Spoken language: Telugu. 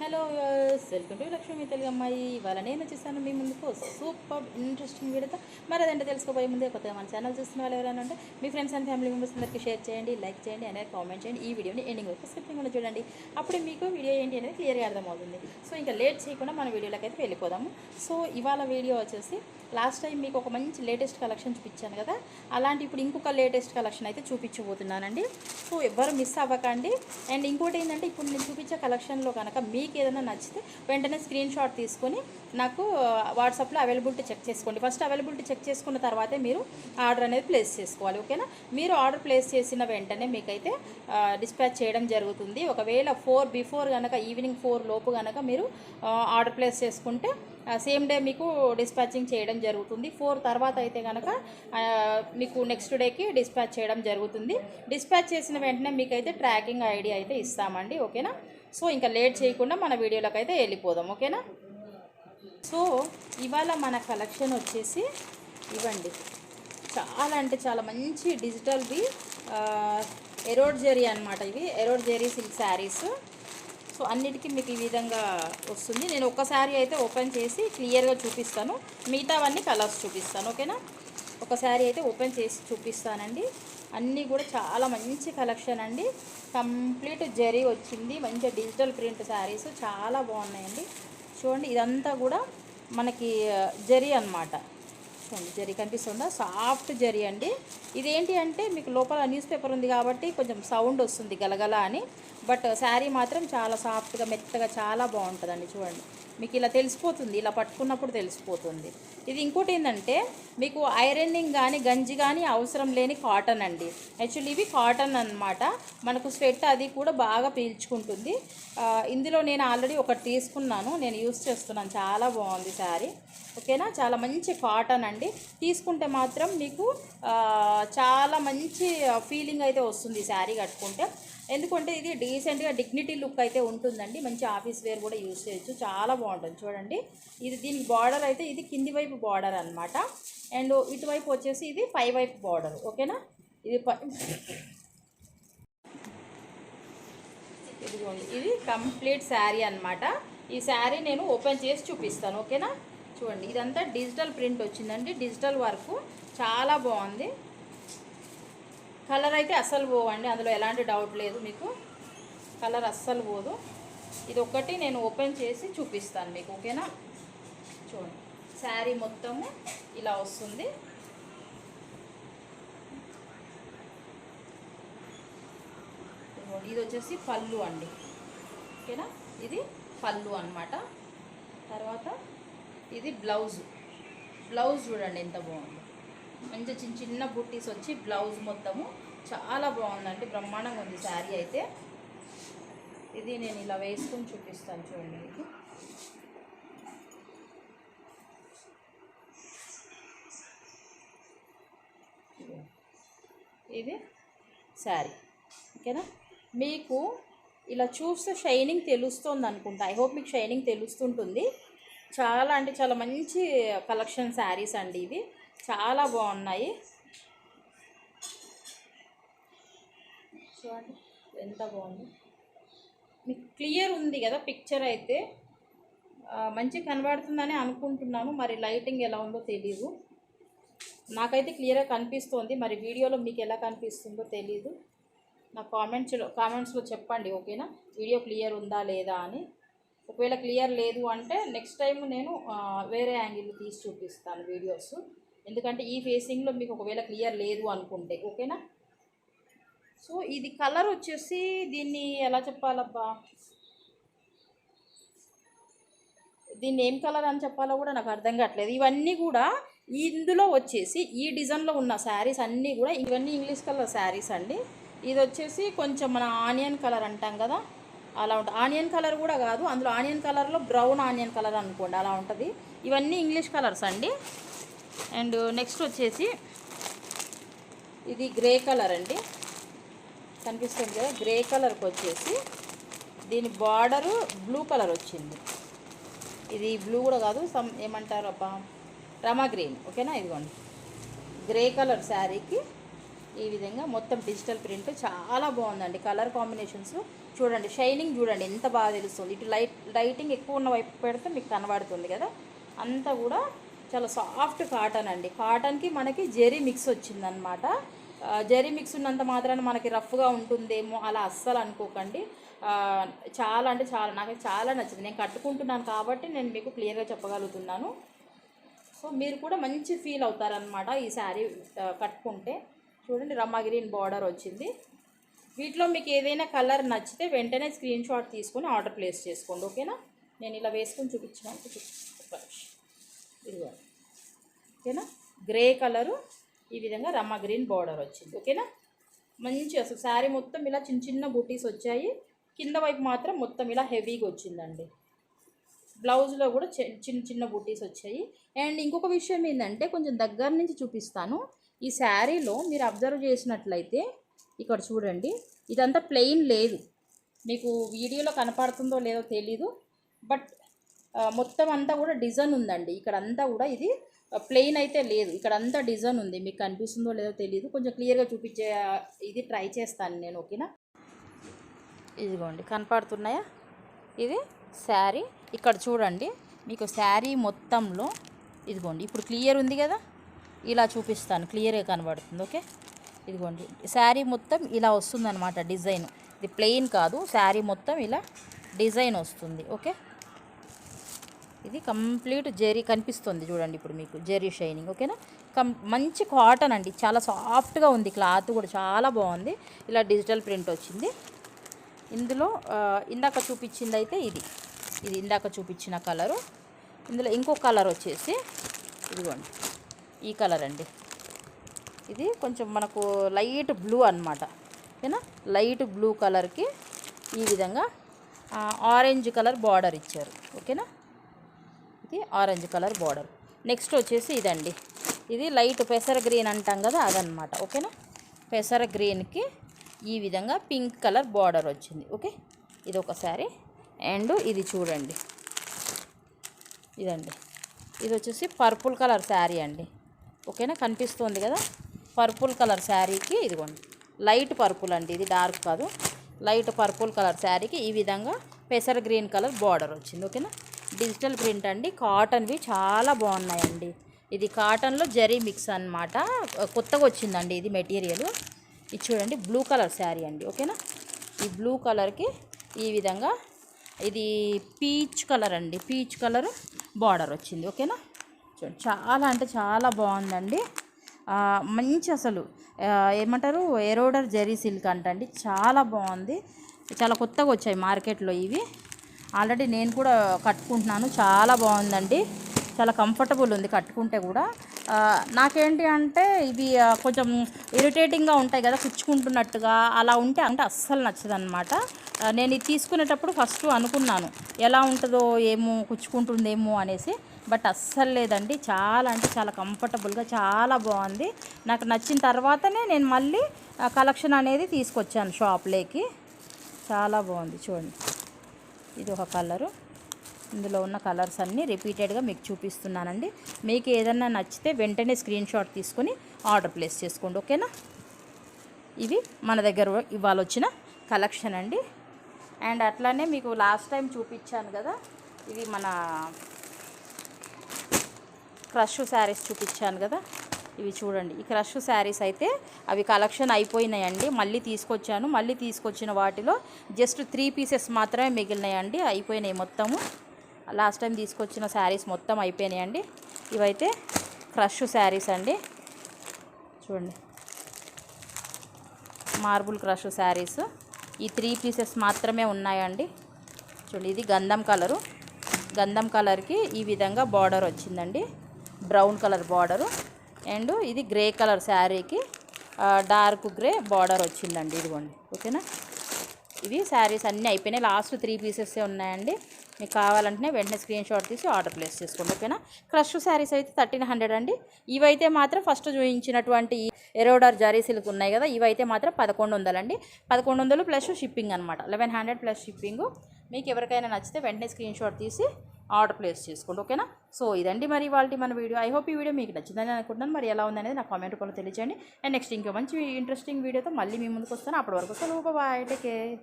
Hello welcome to Lakshmi Telugu అమ్మాయి. ఇవాళ నేను వచ్చేసాను మీ ముందుకు సూపర్ ఇంట్రెస్టింగ్ వీడియోతో. మరి అదంటే తెలుసుకోబోయే ముందే కొత్తగా మన ఛానల్ చూస్తున్న వాళ్ళు ఎవరైనా ఉంటే మీ ఫ్రెండ్స్ అండ్ ఫ్యామిలీ మెంబర్స్ అందరికీ షేర్ చేయండి, లైక్ చేయండి, అనేది కామెంట్ చేయండి. ఈ వీడియోని ఎండింగ్ వరకు స్కిప్పింగ్ కూడా చూడండి. అప్పుడు మీకు వీడియో ఏంటి అనేది క్లియర్గా అర్థమవుతుంది. సో ఇంకా లేట్ చేయకుండా మన వీడియోలోకి అయితే వెళ్ళిపోదాము. సో ఇవాళ వీడియో వచ్చేసి లాస్ట్ టైం మీకు ఒక మంచి లేటెస్ట్ కలెక్షన్ చూపించాను కదా, అలాంటి ఇప్పుడు ఇంకొక లేటెస్ట్ కలెక్షన్ అయితే చూపించబోతున్నానండి. సో ఎవ్వరు మిస్ అవ్వకండి. అండ్ ఇంకోటి ఏంటంటే ఇప్పుడు నేను చూపించే కలెక్షన్లో కనుక మీకు ఏదైనా నచ్చితే వెంటనే స్క్రీన్ షాట్ తీసుకొని నాకు వాట్సాప్లో అవైలబిలిటీ చెక్ చేసుకోండి. ఫస్ట్ అవైలబిలిటీ చెక్ చేసుకున్న తర్వాతే మీరు ఆర్డర్ అనేది ప్లేస్ చేసుకోవాలి. ఓకేనా? మీరు ఆర్డర్ ప్లేస్ చేసిన వెంటనే మీకైతే డిస్పాచ్ చేయడం జరుగుతుంది. ఒకవేళ 4 బిఫోర్ కనుక ఈవినింగ్ 4 లోపు కనుక మీరు ఆర్డర్ ప్లేస్ చేసుకుంటే సేమ్ డే మీకు డిస్పాచింగ్ చేయడం జరుగుతుంది. 4 తర్వాత అయితే కనుక మీకు నెక్స్ట్ డేకి డిస్పాచ్ చేయడం జరుగుతుంది. డిస్పాచ్ చేసిన వెంటనే మీకైతే ట్రాకింగ్ ఐడి అయితే ఇస్తామండి. ఓకేనా? సో ఇంకా లేట్ చేయకుండా మన వీడియోలోకి అయితే వెళ్ళిపోదాం. ఓకేనా? సో ఇవాళ మన కలెక్షన్ వచ్చేసి ఇవ్వండి, చాలా అంటే చాలా మంచి డిజిటల్వి ఎరోడ్ జెరీ అనమాట. ఇవి ఎరోడ్ జెరీ సిల్క్ శారీస్. సో అన్నిటికీ మీకు ఈ విధంగా వస్తుంది. నేను ఒక శారీ అయితే ఓపెన్ చేసి క్లియర్గా చూపిస్తాను, మిగతావన్నీ కలర్స్ చూపిస్తాను. ఓకేనా? ఒక శారీ అయితే ఓపెన్ చేసి చూపిస్తానండి. అన్నీ కూడా చాలా మంచి కలెక్షన్ అండి. కంప్లీట్ జరీ వచ్చింది, మంచి డిజిటల్ ప్రింట్ శారీస్ చాలా బాగున్నాయండి. చూడండి, ఇదంతా కూడా మనకి జరీ అన్నమాట. చూడండి, జరీ కనిపిస్తుందా? సాఫ్ట్ జరీ అండి. ఇదేంటి అంటే మీకు లోపల న్యూస్ పేపర్ ఉంది కాబట్టి కొంచెం సౌండ్ వస్తుంది గలగల అని, బట్ శారీ మాత్రం చాలా సాఫ్ట్గా మెత్తగా చాలా బాగుంటుందండి. చూడండి, మీకు ఇలా తెలిసిపోతుంది, ఇలా పట్టుకున్నప్పుడు తెలిసిపోతుంది. ఇది ఇంకోటి ఏంటంటే మీకు ఐరన్నింగ్ కానీ గంజి కానీ అవసరం లేని కాటన్ అండి. యాక్చువల్లీ ఇవి కాటన్ అన్నమాట. మనకు స్వెట్ అది కూడా బాగా పీల్చుకుంటుంది. ఇందులో నేను ఆల్రెడీ ఒకటి తీసుకున్నాను, నేను యూస్ చేస్తున్నాను. చాలా బాగుంది శారీ. ఓకేనా? చాలా మంచి కాటన్ అండి. తీసుకుంటే మాత్రం మీకు చాలా మంచి ఫీలింగ్ అయితే వస్తుంది శారీ కట్టుకుంటే. ఎందుకంటే ఇది డీసెంట్గా డిగ్నిటీ లుక్ అయితే ఉంటుందండి. మంచి ఆఫీస్ వేర్ కూడా యూజ్ చేయొచ్చు, చాలా బాగుంటుంది. చూడండి, ఇది దీనికి బార్డర్ అయితే ఇది కింది వైపు బార్డర్ అనమాట. అండ్ ఇటువైపు వచ్చేసి ఇది పై వైపు బార్డర్. ఓకేనా? ఇదిగోండి, ఇది కంప్లీట్ శారీ అనమాట. ఈ శారీ నేను ఓపెన్ చేసి చూపిస్తాను. ఓకేనా? చూడండి, ఇదంతా డిజిటల్ ప్రింట్ వచ్చిందండి, డిజిటల్ వర్క్ చాలా బాగుంది. కలర్ అయితే అస్సలు పోవండి, అందులో ఎలాంటి డౌట్ లేదు. మీకు కలర్ అస్సలు పోదు. ఇది ఒక్కటి నేను ఓపెన్ చేసి చూపిస్తాను మీకు. ఓకేనా? చూడండి, శారీ మొత్తము ఇలా వస్తుంది. ఇది వచ్చేసి పళ్ళు అండి. ఓకేనా? ఇది పళ్ళు అన్నమాట. తర్వాత ఇది బ్లౌజ్. బ్లౌజ్ చూడండి ఎంత బాగుంది, మంచి చిన్న చిన్న బుట్టీస్ వచ్చి బ్లౌజ్ మొత్తము చాలా బాగుందండి, బ్రహ్మాండంగా ఉంది శారీ అయితే. ఇది నేను ఇలా వేసుకొని చూపిస్తాను. చూడండి, మీకు ఇది శారీ. ఓకేనా? మీకు ఇలా చూస్తే షైనింగ్ తెలుస్తుంది అనుకుంటా. ఐ హోప్ మీకు షైనింగ్ తెలుస్తుంటుంది. చాలా అంటే చాలా మంచి కలెక్షన్ శారీస్ అండి ఇవి, చాలా బాగున్నాయి. చూడండి ఎంత బాగుంది, మీకు క్లియర్ ఉంది కదా పిక్చర్ అయితే. మంచి కనబడుతుందని అనుకుంటున్నాను, మరి లైటింగ్ ఎలా ఉందో తెలీదు. నాకైతే క్లియర్గా కనిపిస్తుంది, మరి వీడియోలో మీకు ఎలా కనిపిస్తుందో తెలీదు. నా కామెంట్స్లో చెప్పండి. ఓకేనా? వీడియో క్లియర్ ఉందా లేదా అని. ఒకవేళ క్లియర్ లేదు అంటే నెక్స్ట్ టైం నేను వేరే యాంగిల్ తీసి చూపిస్తాను వీడియోస్, ఎందుకంటే ఈ ఫేసింగ్లో మీకు ఒకవేళ క్లియర్ లేదు అనుకుంటే. ఓకేనా? సో ఇది కలర్ వచ్చేసి దీన్ని ఎలా చెప్పాలబ్బా, దీన్ని ఏం కలర్ అని చెప్పాలో కూడా నాకు అర్థం కావట్లేదు. ఇవన్నీ కూడా ఇందులో వచ్చేసి ఈ డిజైన్లో ఉన్న శారీస్ అన్నీ కూడా ఇవన్నీ ఇంగ్లీష్ కలర్ శారీస్ అండి. ఇది వచ్చేసి కొంచెం మన ఆనియన్ కలర్ అంటాం కదా, అలా ఉంటుంది. ఆనియన్ కలర్ కూడా కాదు, అందులో ఆనియన్ కలర్లో బ్రౌన్ ఆనియన్ కలర్ అనుకోండి, అలా ఉంటుంది. ఇవన్నీ ఇంగ్లీష్ కలర్స్ అండి. అండ్ నెక్స్ట్ వచ్చేసి ఇది గ్రే కలర్ అండి, కనిపిస్తుంది కదా. గ్రే కలర్కి వచ్చేసి దీని బార్డరు బ్లూ కలర్ వచ్చింది. ఇది బ్లూ కూడా కాదు, ఏమంటారు అబ్బా, రమా గ్రీన్. ఓకేనా? ఇదిగోండి, గ్రే కలర్ శారీకి ఈ విధంగా మొత్తం డిజిటల్ ప్రింట్ చాలా బాగుందండి. కలర్ కాంబినేషన్స్ చూడండి షైనింగ్ చూడండి ఎంత బాగా తెలుస్తుంది. ఇటు లైటింగ్ ఎక్కువ ఉన్న వైపు పెడితే మీకు కనబడుతుంది కదా, అంతా కూడా చాలా సాఫ్ట్ కాటన్ అండి. కాటన్కి మనకి జెరీ మిక్స్ వచ్చిందనమాట. జెరీ మిక్స్ ఉన్నంత మాత్రాన మనకి రఫ్గా ఉంటుందేమో అలా అస్సలు అనుకోకండి. చాలా అంటే చాలా నాకు చాలా నచ్చింది. నేను కట్టుకుంటున్నాను కాబట్టి నేను మీకు క్లియర్గా చెప్పగలుగుతున్నాను. సో మీరు కూడా మంచి ఫీల్ అవుతారనమాట ఈ శారీ కట్టుకుంటే. చూడండి రమ్మా గ్రీన్ బార్డర్ వచ్చింది. వీటిలో మీకు ఏదైనా కలర్ నచ్చితే వెంటనే స్క్రీన్ షాట్ తీసుకొని ఆర్డర్ ప్లేస్ చేసుకోండి, ఓకేనా. నేను ఇలా వేసుకొని చూపించినాను, ఇదిగో ఓకేనా. గ్రే కలరు ఈ విధంగా రమ్మా గ్రీన్ బార్డర్ వచ్చింది, ఓకేనా. మంచి అసలు శారీ మొత్తం ఇలా చిన్న చిన్న బూటీస్ వచ్చాయి. కింద వైపు మాత్రం మొత్తం ఇలా హెవీగా వచ్చిందండి. బ్లౌజ్లో కూడా చిన్న చిన్న బూటీస్ వచ్చాయి. అండ్ ఇంకొక విషయం ఏంటంటే కొంచెం దగ్గర నుంచి చూపిస్తాను. ఈ శారీలో మీరు అబ్జర్వ్ చేసినట్లయితే ఇక్కడ చూడండి, ఇదంతా ప్లెయిన్ లేదు. మీకు వీడియోలో కనపడుతుందో లేదో తెలీదు, బట్ మొత్తం అంతా కూడా డిజైన్ ఉందండి. ఇక్కడ అంతా కూడా ఇది ప్లెయిన్ అయితే లేదు, ఇక్కడ అంతా డిజైన్ ఉంది. మీకు కనిపిస్తుందో లేదో తెలీదు, కొంచెం క్లియర్గా చూపించే ఇది ట్రై చేస్తాను నేను, ఓకేనా. ఇదిగోండి కనపడుతున్నాయా, ఇది శారీ. ఇక్కడ చూడండి మీకు శారీ మొత్తంలో ఇదిగోండి ఇప్పుడు క్లియర్ ఉంది కదా, ఇలా చూపిస్తాను క్లియర్గా కనబడుతుంది, ఓకే. ఇదిగోండి శారీ మొత్తం ఇలా వస్తుందన్నమాట డిజైన్. ఇది ప్లెయిన్ కాదు, శారీ మొత్తం ఇలా డిజైన్ వస్తుంది, ఓకే. ఇది కంప్లీట్ జెరీ కనిపిస్తుంది చూడండి ఇప్పుడు మీకు జెరీ షైనింగ్, ఓకేనా. మంచి కాటన్ అండి, చాలా సాఫ్ట్గా ఉంది. క్లాత్ కూడా చాలా బాగుంది. ఇలా డిజిటల్ ప్రింట్ వచ్చింది. ఇందులో ఇందాక చూపించింది అయితే ఇది ఇందాక చూపించిన కలరు. ఇందులో ఇంకో కలర్ వచ్చేసి ఇదిగోండి ఈ కలర్ అండి. ఇది కొంచెం మనకు లైట్ బ్లూ అనమాట, ఓకేనా. లైట్ బ్లూ కలర్కి ఈ విధంగా ఆరెంజ్ కలర్ బార్డర్ ఇచ్చారు, ఓకేనా. ఇది ఆరెంజ్ కలర్ బార్డర్. నెక్స్ట్ వచ్చేసి ఇదండి, ఇది లైట్ పెసర గ్రీన్ అంటాం కదా అదనమాట, ఓకేనా. పెసర గ్రీన్కి ఈ విధంగా పింక్ కలర్ బార్డర్ వచ్చింది, ఓకే. ఇది ఒక శారీ. అండ్ ఇది చూడండి, ఇదండి, ఇది వచ్చేసి పర్పుల్ కలర్ శారీ అండి, ఓకేనా. కనిపిస్తుంది కదా పర్పుల్ కలర్ శారీకి, ఇదిగోండి లైట్ పర్పుల్ అండి, ఇది డార్క్ కాదు, లైట్ పర్పుల్ కలర్ శారీకి ఈ విధంగా పెసర గ్రీన్ కలర్ బార్డర్ వచ్చింది, ఓకేనా. డిజిటల్ ప్రింట్ అండి, కాటన్వి చాలా బాగున్నాయండి. ఇది కాటన్లో జరీ మిక్స్ అన్నమాట, కొత్తగా వచ్చిందండి ఇది మెటీరియల్. ఇది చూడండి బ్లూ కలర్ శారీ అండి, ఓకేనా. ఈ బ్లూ కలర్కి ఈ విధంగా ఇది పీచ్ కలర్ అండి, పీచ్ కలర్ బార్డర్ వచ్చింది, ఓకేనా. చూడండి చాలా అంటే చాలా బాగుందండి. మంచి అసలు ఏమంటారు ఎరోడర్ జెరీ సిల్క్ అంటండి, చాలా బాగుంది. చాలా కొత్తగా వచ్చాయి మార్కెట్లో ఇవి. ఆల్రెడీ నేను కూడా కట్టుకుంటున్నాను, చాలా బాగుందండి. చాలా కంఫర్టబుల్ ఉంది కట్టుకుంటే కూడా. నాకేంటి అంటే ఇవి కొంచెం ఇరిటేటింగ్గా ఉంటాయి కదా, కుచ్చుకుంటున్నట్టుగా అలా ఉంటే అస్సలు నచ్చదన్నమాట. నేను ఇది తీసుకునేటప్పుడు ఫస్ట్ అనుకున్నాను ఎలా ఉంటుందో ఏమో, కుచ్చుకుంటుందేమో అనేసి, బట్ అస్సలు లేదండి. చాలా అంటే చాలా కంఫర్టబుల్గా చాలా బాగుంది. నాకు నచ్చిన తర్వాతనే నేను మళ్ళీ కలెక్షన్ అనేది తీసుకొచ్చాను షాప్లోకి. చాలా బాగుంది చూడండి. ఇది ఒక కలరు. ఇందులో ఉన్న కలర్స్ అన్నీ రిపీటెడ్గా మీకు చూపిస్తున్నానండి. మీకు ఏదన్నా నచ్చితే వెంటనే స్క్రీన్ షాట్ తీసుకొని ఆర్డర్ ప్లేస్ చేసుకోండి, ఓకేనా. ఇవి మన దగ్గర ఇవాళ వచ్చిన కలెక్షన్ అండి. అండ్ అట్లానే మీకు లాస్ట్ టైం చూపించాను కదా, ఇవి మన క్రష్ శారీస్ చూపించాను కదా, ఇవి చూడండి. ఈ క్రష్ శారీస్ అయితే అవి కలెక్షన్ అయిపోయినాయండి, మళ్ళీ తీసుకొచ్చాను. మళ్ళీ తీసుకొచ్చిన వాటిలో జస్ట్ 3 పీసెస్ మాత్రమే మిగిలినాయండి, అయిపోయినాయి మొత్తము. లాస్ట్ టైం తీసుకొచ్చిన శారీస్ మొత్తం అయిపోయినాయండి. ఇవైతే క్రష్ శారీస్ అండి, చూడండి మార్బుల్ క్రష్ శారీస్. ఈ 3 పీసెస్ మాత్రమే ఉన్నాయండి. చూడండి ఇది గంధం కలరు, గంధం కలర్కి ఈ విధంగా బార్డర్ వచ్చిందండి, బ్రౌన్ కలర్ బార్డరు. అండ్ ఇది గ్రే కలర్ శారీకి డార్క్ గ్రే బార్డర్ వచ్చిందండి, ఇదిగోండి, ఓకేనా. ఇవి శారీస్ అన్నీ అయిపోయినాయి, లాస్ట్ 3 పీసెస్సే ఉన్నాయండి. మీకు కావాలంటే వెంటనే స్క్రీన్ షాట్ తీసి ఆర్డర్ ప్లేస్ చేసుకోండి, ఓకేనా. క్రష్ శారీస్ అయితే 1300 అండి. ఇవైతే మాత్రం ఫస్ట్ చూపించినటువంటి ఎరోడర్ జరీ సిల్క్ ఉన్నాయి కదా, ఇవైతే మాత్రం 1100 అండి. 1100 ప్లస్ షిప్పింగ్ అనమాట, 1100 ప్లస్ షిప్పింగ్. మీకు ఎవరికైనా నచ్చితే వెంటనే స్క్రీన్ షాట్ తీసి ఆర్డర్ ప్లేస్ చేసుకోండి, ఓకేనా. సో ఇదండి మరి ఇవాళ మన వీడియో. ఐ హోప్ ఈ వీడియో మీకు నచ్చిందని అనుకుంటున్నాను. మరి ఎలా ఉందనేది నా కామెంట్ రూపంలో తెలియజేయండి. అండ్ నెక్స్ట్ ఇంకో మంచి ఇంట్రెస్టింగ్ వీడియోతో మళ్ళీ మీ ముందుకు వస్తాను. అప్పటి వరకు సెలవు, బాయ్, టేక్ కేర్.